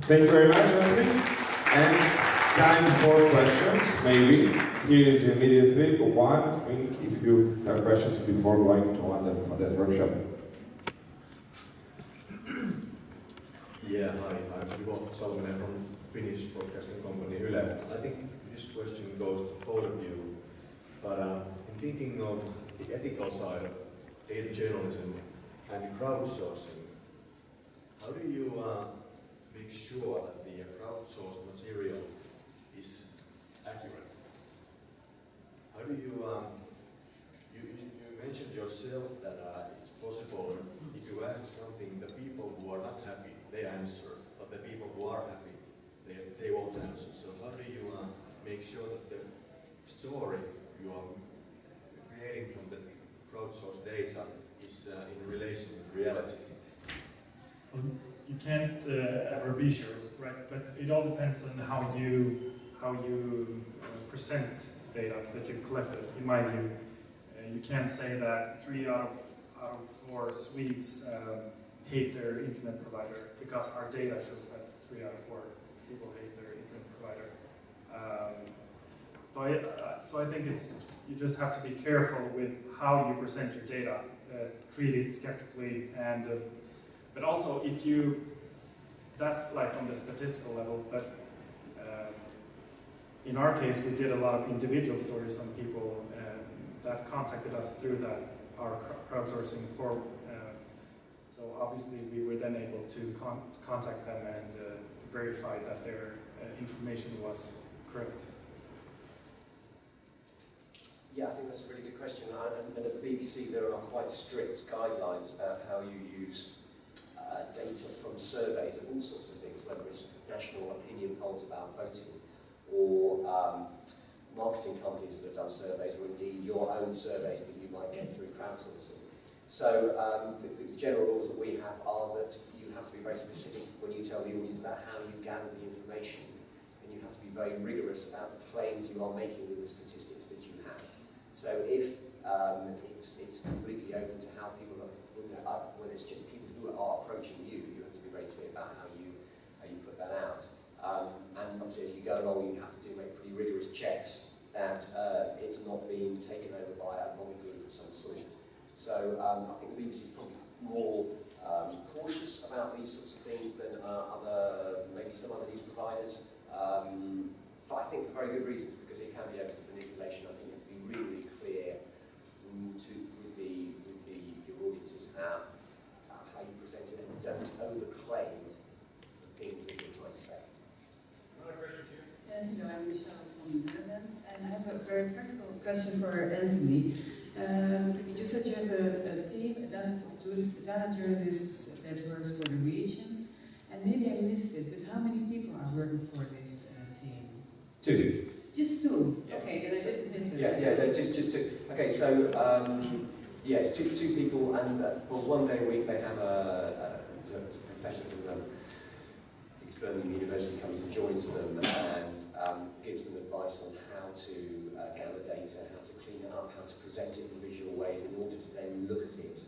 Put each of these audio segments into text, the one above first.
Thank you very much, Anthony. And time for questions, maybe. Here is immediately one thing if you have questions before going to on that workshop. Yeah, hi, I'm Juho Salminen from Finnish broadcasting company Yle. I think this question goes to both of you, but in thinking of the ethical side of data journalism and crowdsourcing, how do you make sure that the crowdsourced material is accurate? How do you, you mentioned yourself that it's possible if you ask something, the people who are not happy, they answer, but the people who are happy, they won't answer. So how do you make sure that the story you are creating from the crowdsourced data is in relation with reality? Well, you can't ever be sure, right? But it all depends on how you present the data that you've collected. In my view, you can't say that 3 out of 4 Swedes hate their internet provider, because our data shows that 3 out of 4 people hate their internet provider. So I think you just have to be careful with how you present your data. Treat it skeptically, and but also that's like on the statistical level, but in our case we did a lot of individual stories on people that contacted us through our crowdsourcing form. So obviously we were then able to contact them and verify that their information was correct. Yeah, I think that's a really good question. And at the BBC there are quite strict guidelines about how you use data from surveys of all sorts of things, whether it's national opinion polls about voting, or marketing companies that have done surveys, or indeed your own surveys that you might get through crowdsourcing. So the general rules that we have are that you have to be very specific when you tell the audience about how you gather the information, and you have to be very rigorous about the claims you are making with the statistics that you have. So if it's completely open to how people are, whether it's just people who are approaching you, you have to be very clear about how you put that out. And obviously as you go along, you have to make pretty rigorous checks that it's not being taken over by a lobby group of some sort. So I think the BBC is probably more cautious about these sorts of things than maybe some other news providers. I think for very good reasons, because it can be open to manipulation. I think you have to be really clear with your audiences about how you present it, and don't overclaim the things that you're trying to say. Another question here. Hello, I'm Michelle from the Netherlands, and I have a very practical question for Anthony. You said you have a team, a data journalist that works for the regions, and maybe I missed it, but how many people are working for this team? 2. Just 2? Yeah. Okay, then I didn't miss it. No, just 2. Okay, so yes, two people, and for 1 day a week they have a professor from I think it's Birmingham University comes and joins them and gives them advice on how to gather data, how to clean it up, how to present it in visual ways in order to then look at it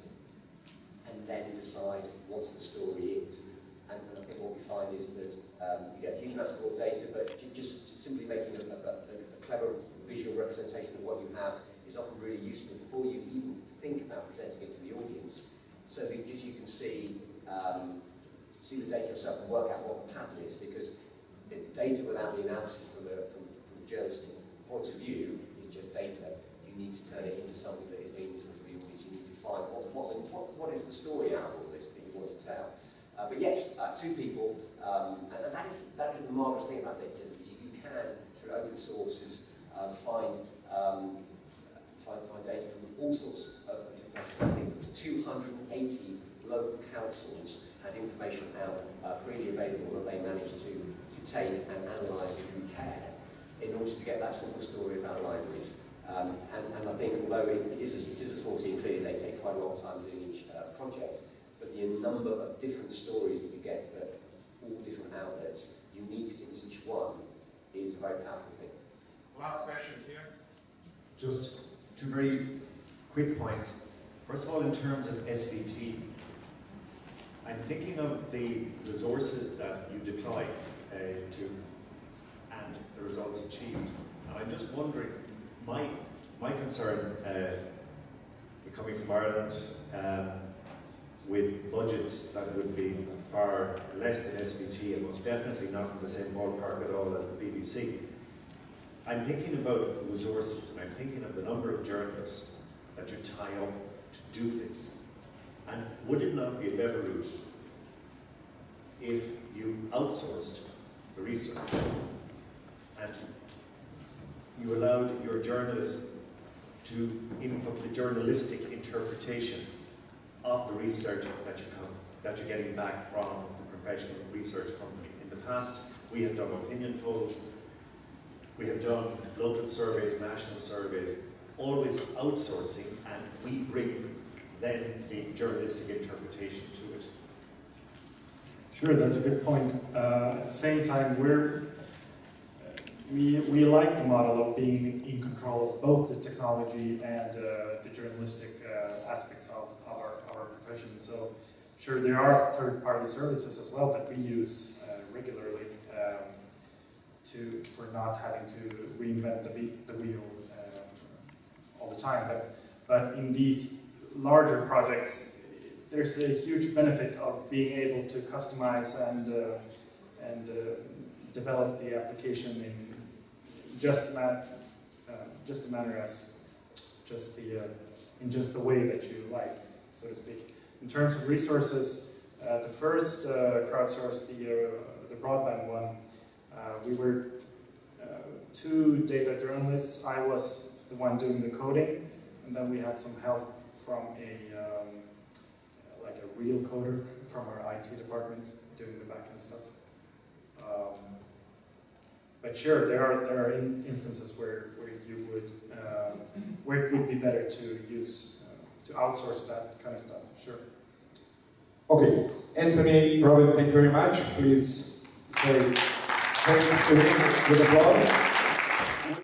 and then decide what the story is. And I think what we find is that you get huge amounts of raw data, but just simply making a clever visual representation of what you have is often really useful before you even think about presenting it to the audience, so that just you can see the data yourself and work out what the pattern is, because data without the analysis from a journalistic point of view is just data. You need to turn it into something that is meaningful for the audience. You need to find what is the story out of all this that you want to tell. But yes, 2 people, and that is the marvellous thing about data. You can, through open sources, find data from all sorts of different places. I think it was 280 local councils had information out freely available that they managed to take and analyse and compare in order to get that simple story about libraries. And I think, although it is a small team, clearly they take quite a long time doing each project, but the number of different stories that you get for all different outlets, unique to each one, is a very powerful thing. Last question here. Just 2 very quick points. First of all, in terms of SVT, I'm thinking of the resources that you deploy. and the results achieved. And I'm just wondering, my concern, coming from Ireland, with budgets that would be far less than SVT and most definitely not in the same ballpark at all as the BBC. I'm thinking about resources, and I'm thinking of the number of journalists that you tie up to do this. And would it not be a better route if you outsourced the research and you allowed your journalists to input the journalistic interpretation of the research that you're getting back from the professional research company? In the past, we have done opinion polls, we have done local surveys, national surveys, always outsourcing, and we bring then the journalistic interpretation to it. Sure, that's a good point. At the same time, we like the model of being in control of both the technology and the journalistic aspects of our profession. So, sure, there are third-party services as well that we use regularly for not having to reinvent the wheel all the time. But in these larger projects, there's a huge benefit of being able to customize and develop the application in just the manner as in just the way that you like, so to speak. In terms of resources, the first crowdsourced, the broadband one, we were 2 data journalists. I was the one doing the coding, and then we had some help from a real coder from our IT department doing the backend stuff. But sure, there are instances where you would where it would be better to use to outsource that kind of stuff. Sure. Okay, Anthony, Robin, thank you very much. Please say thanks to him with applause.